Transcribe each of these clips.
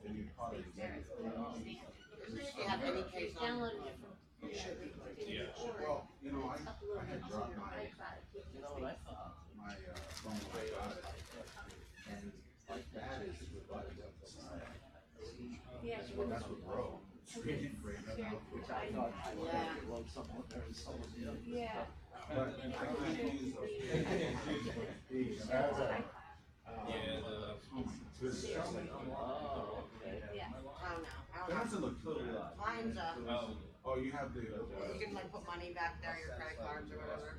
And you probably If you have any case on, you should be. Yeah. well, you know, I had dropped my phone when I got it, and like that is what that's what broke. It's really great. Which I thought I would have to load something there and someone did. Yeah. But I can't use those. These, Yeah, oh my goodness. Oh, okay. Yeah. I don't know. That doesn't look totally like. Mine's Oh, you have the. you can like put money back there, your credit cards or whatever.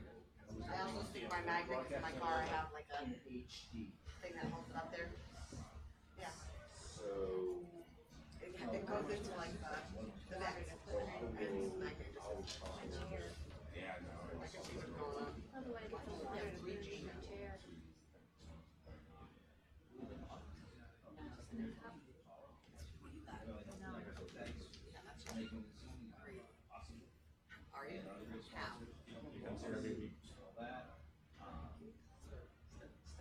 I also stick my magnets in my car. I have like a HD. thing that holds it up there. Yeah. So. It goes into like the magnet. And this magnet just Yeah, no. I can see what's going on. Otherwise, it's a 3G chair. Are you? How?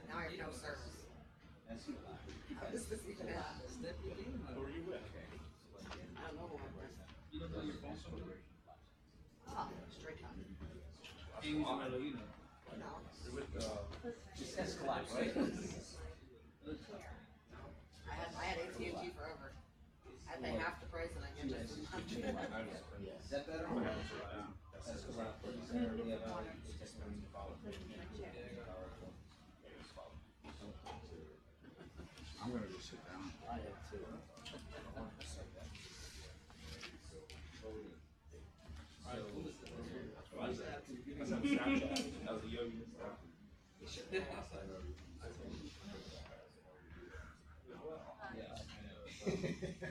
Now I have no service. How does this even happen? Who are you with? I don't know who I'm with. You don't know your phone number? Oh, straight time. Amy's in Medellin. No. You're with, Just Escalade, right? I had AT&T forever. I pay half the price and I get just as much. Is that better? Escalade. I'm gonna go sit down. I have too. I was on Snapchat. That was a yogi.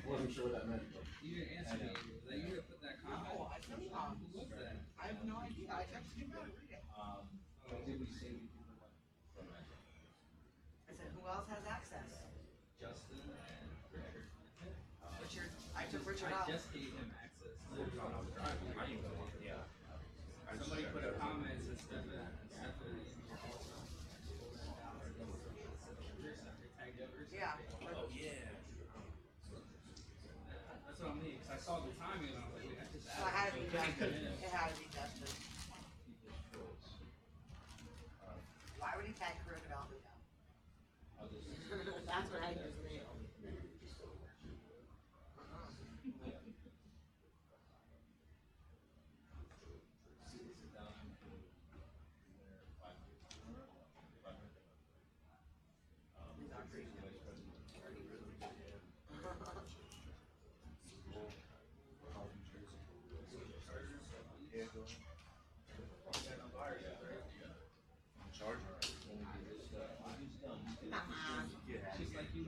Wasn't sure what that meant. You didn't answer me. Like, you didn't put that comment. Oh, I said, Who was that? I have no idea. I texted you about it. Did we say I said, who else has access? Justin and Richard? Richard, I took Richard I out. just gave him access. I was driving. I didn't even want to, yeah. Somebody put a comment and said Stephanie. Yeah. Oh, yeah. That's what I mean, because I saw the timing and I was like, wait, I just So I had to be added Justin. 15 minutes. It had to be Justin. Why would he tag career development though? That's what I use me. She's like you.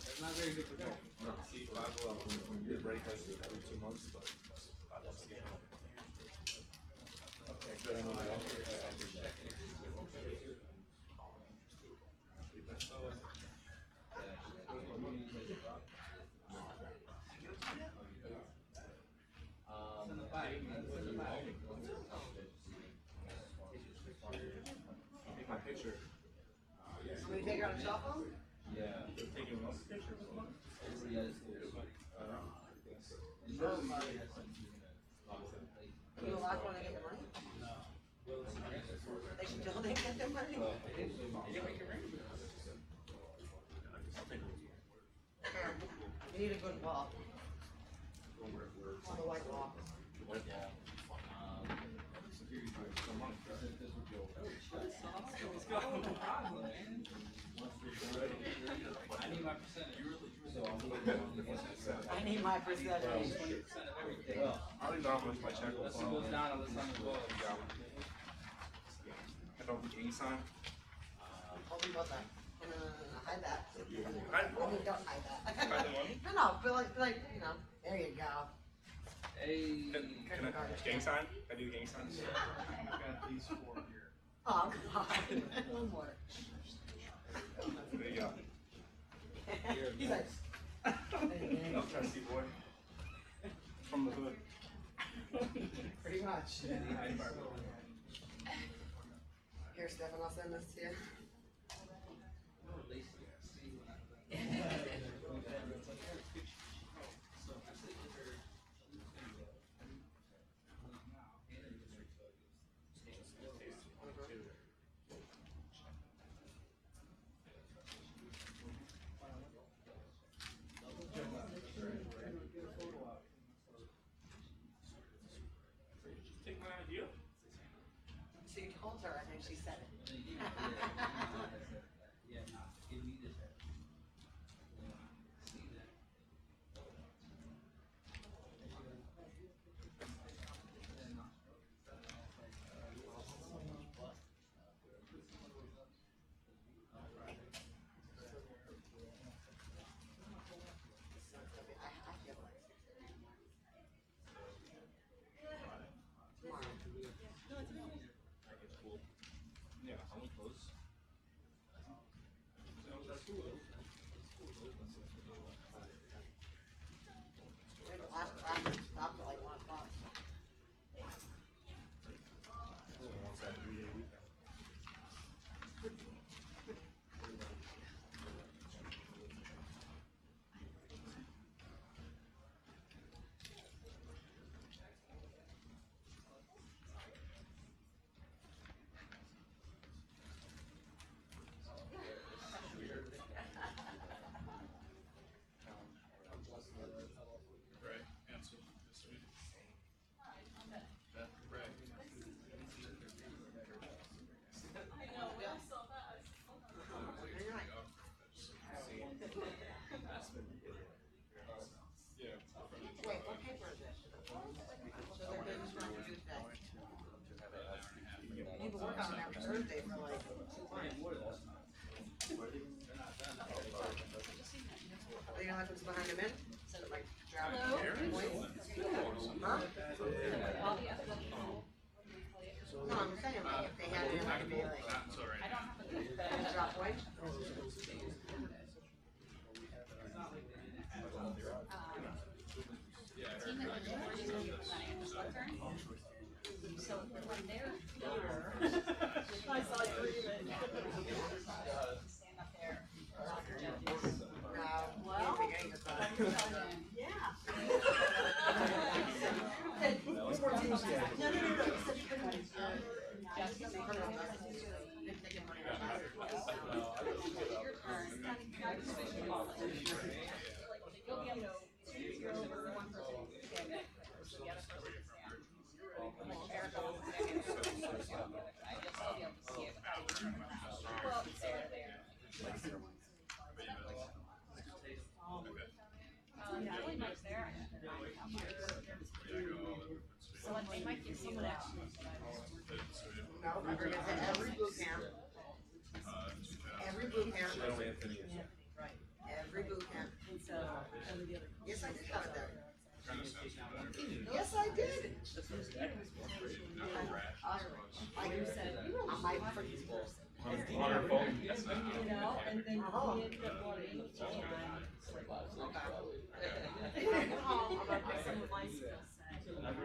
It's not very good for them. See, when your break has to be every 2 months, but I love skiing. Okay, good. Send the bike. Send the bike. Take my picture. Somebody take her on a cell phone? Yeah. Taking one picture. You the last one to get your money? They still didn't get their money? Here, you need a good wall. On the white wall. Let's go. I need my percentage. I need my percentage. 20% of everything. I don't even know how much my check was. Unless it goes down, unless I'm involved. I don't think any sign. Tell me about that. Hide that. Hide I mean, don't hide that. Hide the money? No, but like, you know, there you go. Hey. Can I gang sign? Can I do gang signs? I got these 4 here. Oh, God. One more. There you go. He's like, I'm trying to see, boy. from the hood. Pretty much. The high bar. Here, Stefan, I'll send this to you. Take my idea. She told her, and then she said it. Yeah, how close? Last practice stopped at like 1 o'clock. Once that 3-day weekend. Right, answer. This week. Right. Yeah. Wait, what paper is this? So they're good to start Tuesday. You need to work on it every Thursday for like 2 months. Are you gonna let them behind them in? Instead of like driving points? Huh? No, I'm saying like if they had to like be like, That's all right. drop points. So when they're here, I saw you breathing. Stand up there. No, well, Yeah. So they might give you that. No, we're gonna hit every boot camp. Every boot camp. Every boot camp. Yes, I did have it there. Yes, I did. I said, I might forget. On her phone. You know, and then Oh. he ended up wanting to Okay. I'm gonna put some of my skills set.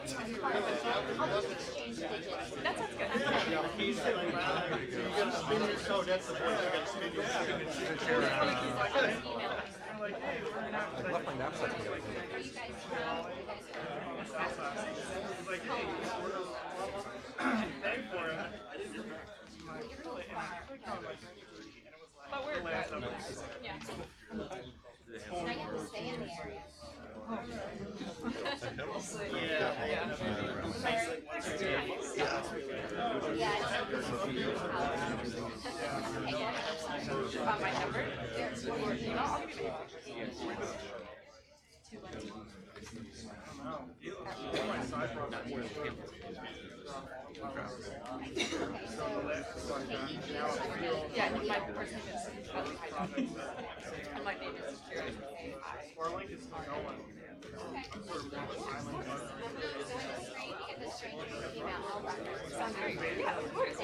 That sounds good. You gotta spin your toe, that's the point, you gotta spin your I left my knapsack together. But we're good. Yeah. And I get to stay in the area. Yeah, I don't know. About my number? No, I'll give you yeah, my first name is and my name is Kira. Sounds great. Yeah, of course.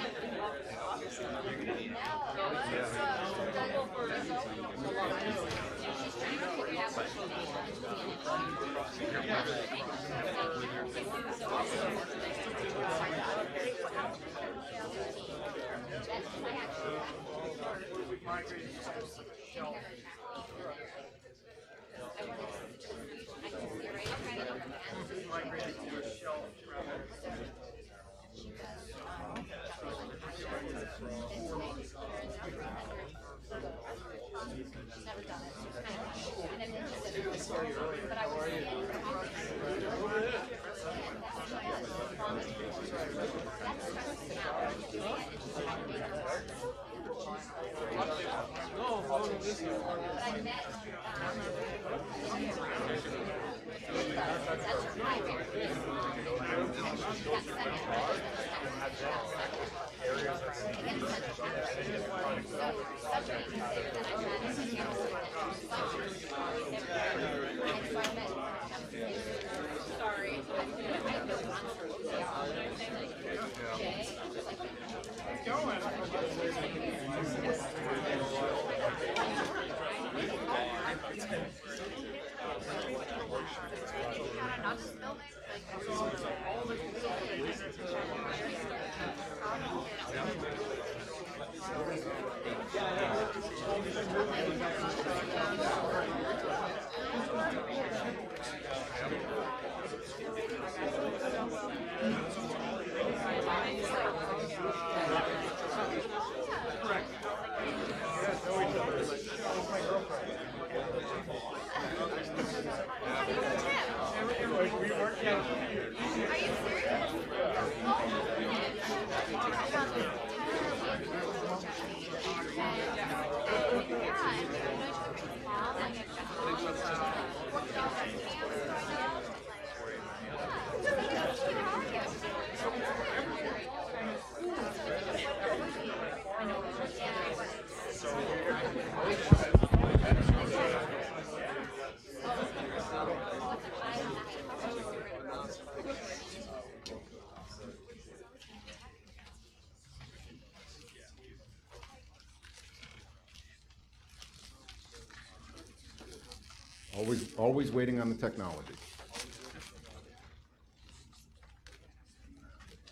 Always waiting on the technology.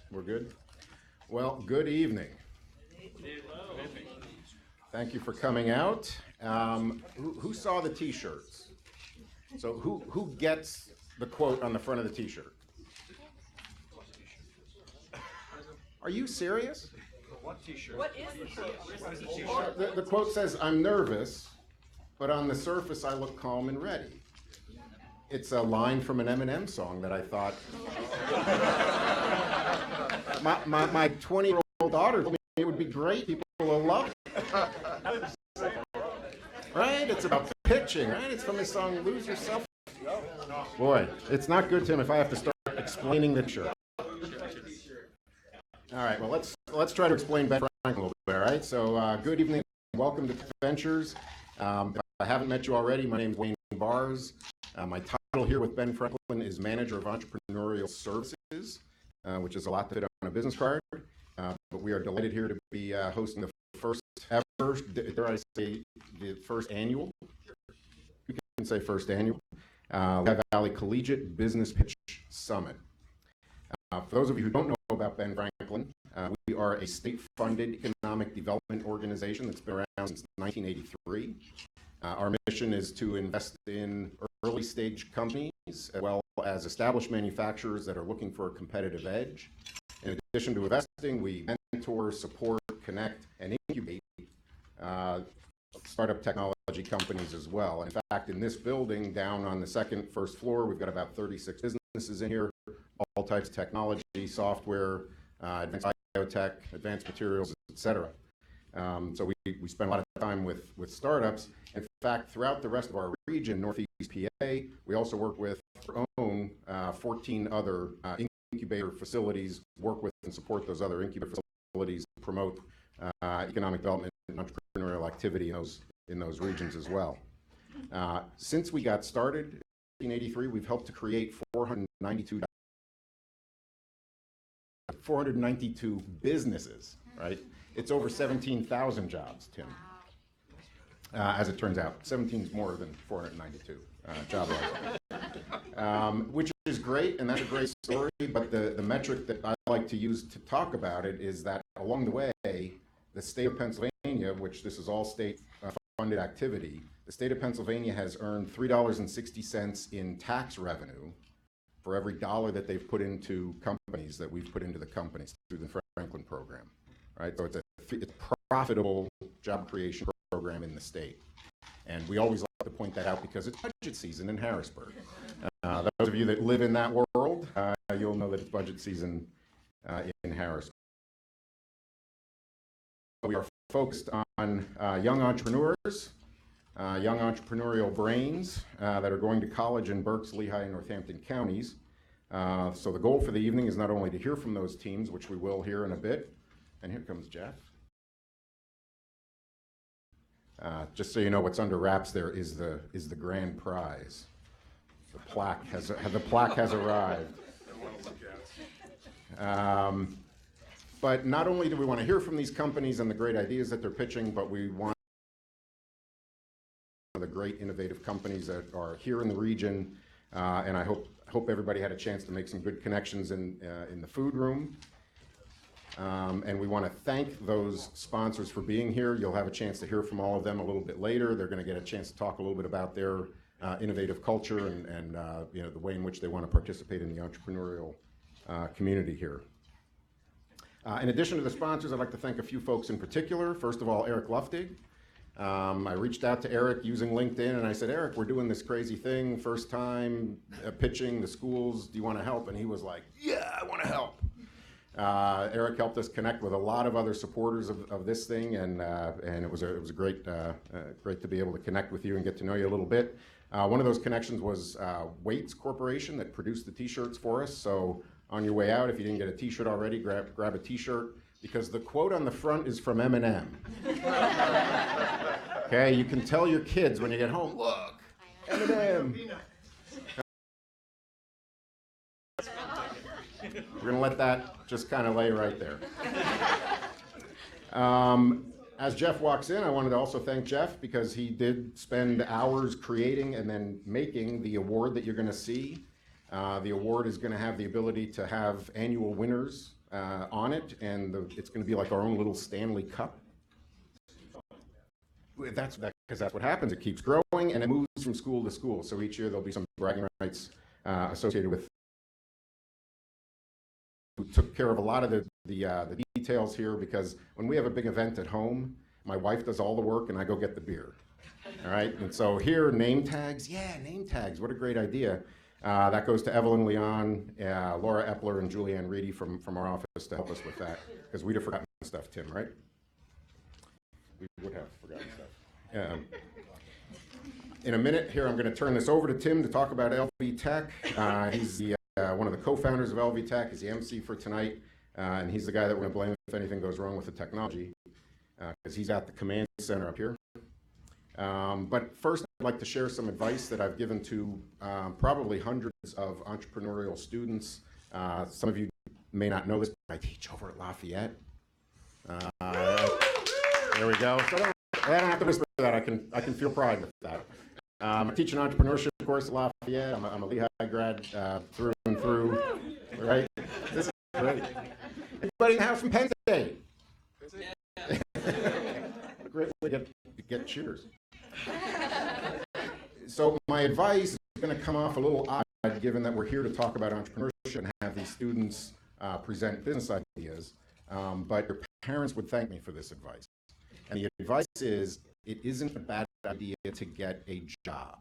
We're good? Well, good evening. Thank you for coming out. Who saw the t-shirts? So who gets the quote on the front of the t-shirt? Are you serious? What t-shirt? What is the t-shirt? The quote says, "I'm nervous, but on the surface I look calm and ready." It's a line from an Eminem song that I thought my 20-year-old daughter told me it would be great. People will love it. Right? It's about pitching, right? It's from the song "Lose Yourself." Boy, it's not good, Tim, if I have to start explaining the shirt. All right, well, let's try to explain Ben Franklin a little bit, all right? So good evening, welcome to Ventures. If I haven't met you already, my name is Wayne Bars. My title here with Ben Franklin is Manager of Entrepreneurial Services, which is a lot to fit on a business card. But we are delighted here to be hosting the first ever, dare I say, the first annual? You can say first annual. Lehigh Valley Collegiate Business Pitch Summit. For those of you who don't know about Ben Franklin, we are a state-funded economic development organization that's been around since 1983. Our mission is to invest in early-stage companies as well as established manufacturers that are looking for a competitive edge. In addition to investing, we mentor, support, connect, and incubate startup technology companies as well. In fact, in this building, down on the first floor, we've got about 36 businesses in here, all types of technology, software, advanced biotech, advanced materials, etc. So we spend a lot of time with startups. In fact, throughout the rest of our region, Northeast PA, we also work with our own 14 other incubator facilities, work with and support those other incubator facilities to promote economic development and entrepreneurial activity in those regions as well. Since we got started in 1983, we've helped to create 492 businesses, right? It's over 17,000 jobs, Tim. As it turns out, 17 is more than 492 job-wise. Which is great, and that's a great story, but the metric that I like to use to talk about it is that along the way, the state of Pennsylvania, which this is all state-funded activity, the state of Pennsylvania has earned $3.60 in tax revenue for every dollar that they've put into companies, that we've put into the companies through the Franklin program, right? So it's a profitable job creation program in the state. And we always like to point that out because it's budget season in Harrisburg. Those of you that live in that world, you'll know that it's budget season in Harrisburg. We are focused on young entrepreneurs, young entrepreneurial brains that are going to college in Berks, Lehigh, and Northampton counties. So the goal for the evening is not only to hear from those teams, which we will hear in a bit, and here comes Jeff. Just so you know, what's under wraps there is the grand prize. The plaque has arrived. But not only do we want to hear from these companies and the great ideas that they're pitching, but we want the great innovative companies that are here in the region. And I hope everybody had a chance to make some good connections in the food room. And we want to thank those sponsors for being here. You'll have a chance to hear from all of them a little bit later. They're going to get a chance to talk a little bit about their innovative culture and you know, the way in which they want to participate in the entrepreneurial community here. In addition to the sponsors, I'd like to thank a few folks in particular. First of all, Eric Luftig. I reached out to Eric using LinkedIn and I said, Eric, we're doing this crazy thing, first time pitching the schools. Do you want to help? And he was like, yeah, I want to help. Eric helped us connect with a lot of other supporters of this thing, and it was a great to be able to connect with you and get to know you a little bit. One of those connections was Waits Corporation that produced the T-shirts for us. So on your way out, if you didn't get a T-shirt already, grab a T-shirt, because the quote on the front is from Eminem. Okay, you can tell your kids when you get home, look, Eminem. We're gonna let that just kind of lay right there. As Jeff walks in, I wanted to also thank Jeff because he did spend hours creating and then making the award that you're gonna see. The award is gonna have the ability to have annual winners on it, and it's gonna be like our own little Stanley Cup. Because that's what happens. It keeps growing and it moves from school to school. So each year there'll be some bragging rights associated with who took care of a lot of the details here, because when we have a big event at home, my wife does all the work and I go get the beer. All right, and so here, name tags. Yeah, name tags. What a great idea. That goes to Evelyn Leon, Laura Epler, and Julianne Reedy from our office to help us with that, because we'd have forgotten stuff, Tim, right? We would have forgotten stuff. In a minute here, I'm going to turn this over to Tim to talk about LVTech. He's one of the co-founders of LVTech. He's the MC for tonight, and he's the guy that we're going to blame if anything goes wrong with the technology, because he's at the command center up here. But first, I'd like to share some advice that I've given to probably hundreds of entrepreneurial students. Some of you may not know this, but I teach over at Lafayette. There we go. So I don't have to whisper that. I can feel pride with that. I teach an entrepreneurship course at Lafayette. I'm a Lehigh grad through and through, right? This Great. Anybody in the house from Penn State? Great way to get cheers. So my advice is going to come off a little odd, given that we're here to talk about entrepreneurship and have these students present business ideas, but your parents would thank me for this advice. And the advice is, it isn't a bad idea to get a job.